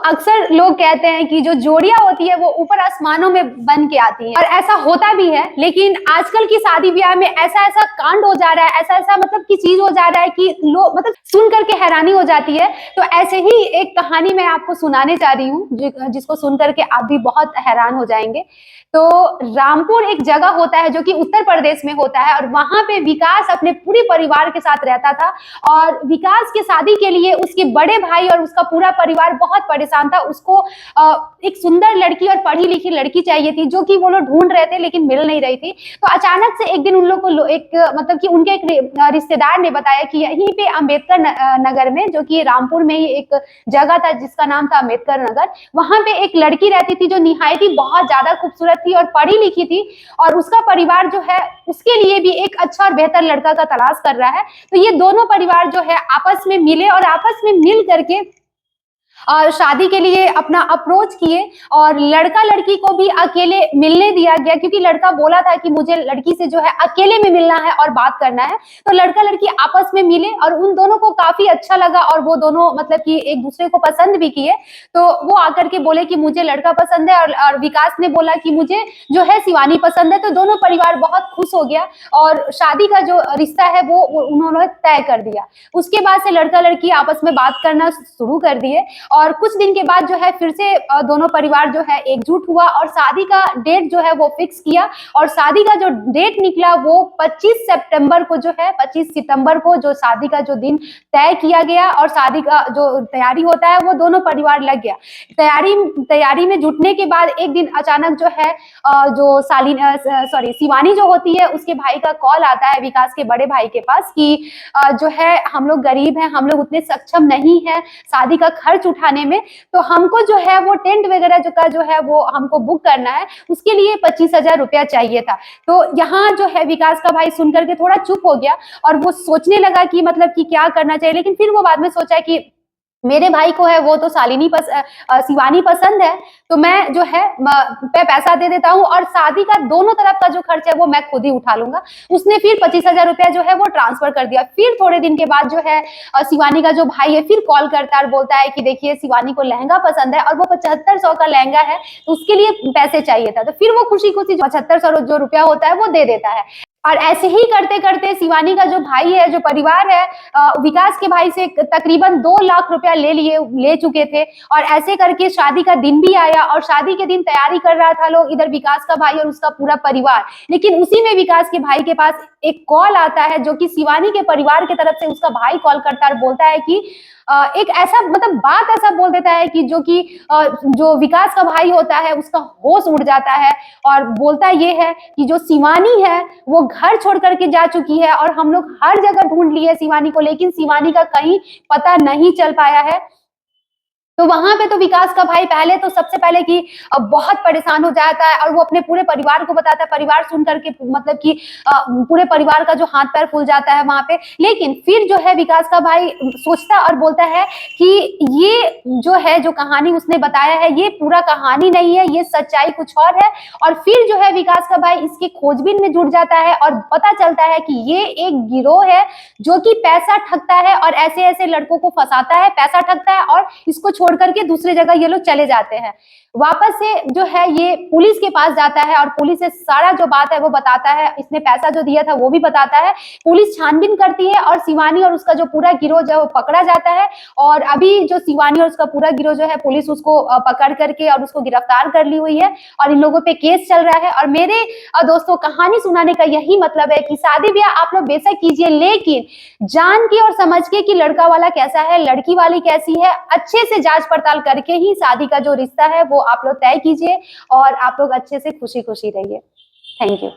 अक्सर लोग कहते हैं कि जो जोड़ियां होती है वो ऊपर आसमानों में बन के आती है, और ऐसा होता भी है। लेकिन आजकल की शादी ब्याह में ऐसा ऐसा कांड हो जा रहा है, ऐसा ऐसा मतलब की चीज हो जा रहा है कि लोग मतलब सुन करके हैरानी हो जाती है। तो ऐसे ही एक कहानी मैं आपको सुनाने जा रही हूँ, जिसको सुन करके आप भी बहुत हैरान हो जाएंगे। तो रामपुर एक जगह होता है जो कि उत्तर प्रदेश में होता है, और वहां पे विकास अपने पूरे परिवार के साथ रहता था। और विकास की शादी के लिए उसके बड़े भाई और उसका पूरा परिवार बहुत परेशान था। उसको एक सुंदर लड़की और पढ़ी लिखी लड़की चाहिए थी, जो कि वो लोग ढूंढ रहे थे लेकिन मिल नहीं रही थी। तो अचानक से एक दिन उन लोग को एक मतलब कि उनके एक रिश्तेदार ने बताया कि यहीं पे अम्बेडकर नगर में, जो कि रामपुर में ही एक जगह था जिसका नाम था अम्बेडकर नगर, वहां पे एक लड़की रहती थी जो निहायत ही बहुत ज्यादा खूबसूरत थी और पढ़ी लिखी थी। और उसका परिवार जो है उसके लिए भी एक अच्छा और बेहतर लड़का का तलाश कर रहा है। तो ये दोनों परिवार जो है आपस में मिले और आपस में मिल करके और शादी के लिए अपना अप्रोच किए। और लड़का लड़की को भी अकेले मिलने दिया गया, क्योंकि लड़का बोला था कि मुझे लड़की से जो है अकेले में मिलना है और बात करना है। तो लड़का लड़की आपस में मिले और उन दोनों को काफी अच्छा लगा, और वो दोनों मतलब कि एक दूसरे को पसंद भी किए। तो वो आकर के बोले कि मुझे लड़का पसंद है, और विकास ने बोला कि मुझे जो है शिवानी पसंद है। तो दोनों परिवार बहुत खुश हो गया और शादी का जो रिश्ता है वो उन्होंने तय कर दिया। उसके बाद से लड़का लड़की आपस में बात करना शुरू कर दिए, और कुछ दिन के बाद जो है फिर से दोनों परिवार जो है एकजुट हुआ और शादी का डेट जो है वो फिक्स किया। और शादी का जो डेट निकला वो 25 सितंबर को जो है, 25 सितंबर को जो शादी का जो दिन तय किया गया, और शादी का जो तैयारी होता है वो दोनों परिवार लग गया। तैयारी में जुटने के बाद एक दिन अचानक जो है जो शिवानी जो होती है उसके भाई का कॉल आता है विकास के बड़े भाई के पास कि जो है हम लोग गरीब हैं, हम लोग उतने सक्षम नहीं है शादी का खर्च उठाने में, तो हमको जो है वो टेंट वगैरह जो है वो हमको बुक करना है, उसके लिए 25,000 रुपया चाहिए था। तो यहाँ जो है विकास का भाई सुन करके थोड़ा चुप हो गया, और वो सोचने लगा कि मतलब कि क्या करना चाहिए। लेकिन फिर वो बाद में सोचा कि मेरे भाई को है वो तो शिवानी पसंद है, तो मैं जो है पैसा दे देता हूँ और शादी का दोनों तरफ का जो खर्च है वो मैं खुद ही उठा लूंगा। उसने फिर 25,000 रुपया जो है वो ट्रांसफर कर दिया। फिर थोड़े दिन के बाद जो है शिवानी का जो भाई है फिर कॉल करता है और बोलता है कि देखिए शिवानी को लहंगा पसंद है और वो 7500 का लहंगा है, तो उसके लिए पैसे चाहिए था। तो फिर वो खुशी खुशी 7500 जो रुपया होता है वो दे देता है। और ऐसे ही करते करते शिवानी का जो भाई है, जो परिवार है, विकास के भाई से तकरीबन 2 लाख रुपया ले चुके थे। और ऐसे करके शादी का दिन भी आया, और शादी के दिन तैयारी कर रहा था लोग, इधर विकास का भाई और उसका पूरा परिवार। लेकिन उसी में विकास के भाई के पास एक कॉल आता है, जो कि शिवानी के परिवार की तरफ से उसका भाई कॉल करता है और बोलता है कि एक ऐसा मतलब बात ऐसा बोल देता है कि जो विकास का भाई होता है उसका होश उड़ जाता है, और बोलता ये है कि जो शिवानी है वो घर छोड़ करके जा चुकी है, और हम लोग हर जगह ढूंढ लिए शिवानी को, लेकिन शिवानी का कहीं पता नहीं चल पाया है। तो वहां पे तो विकास का भाई पहले तो सबसे पहले कि बहुत परेशान हो जाता है, और वो अपने पूरे परिवार को बताता है। परिवार सुन करके मतलब कि पूरे परिवार का जो हाथ पैर फूल जाता है वहां पे। लेकिन फिर जो है विकास का भाई सोचता और बोलता है कि ये जो है जो कहानी उसने बताया है ये पूरा कहानी नहीं है, ये सच्चाई कुछ और है। और फिर जो है विकास का भाई इसके खोजबीन में जुट जाता है, और पता चलता है कि ये एक गिरोह है जो कि पैसा ठगता है और ऐसे ऐसे लड़कों को फंसाता है, पैसा ठगता है, और इसको छोड़ करके दूसरे जगह ये लोग चले जाते हैं। वापस से जो है ये पुलिस के पास जाता है, और पुलिस से सारा जो बात है वो बताता है, इसने पैसा जो दिया था वो भी बताता है। पुलिस छानबीन करती है और शिवानी और उसका जो पूरा गिरोह जो है वो पकड़ा जाता है। और अभी जो शिवानी और उसका पूरा गिरोह जो है पुलिस उसको पकड़ करके और उसको गिरफ्तार कर ली हुई है, और इन लोगों पे केस चल रहा है। और मेरे दोस्तों कहानी सुनाने का यही मतलब है कि शादी ब्याह आप लोग बेशक कीजिए, लेकिन जान के और समझ के कि लड़का वाला कैसा है, लड़की वाली कैसी है, अच्छे से जांच पड़ताल करके ही शादी का जो रिश्ता है वो आप लोग तय कीजिए, और आप लोग अच्छे से खुशी खुशी रहिए। Thank you.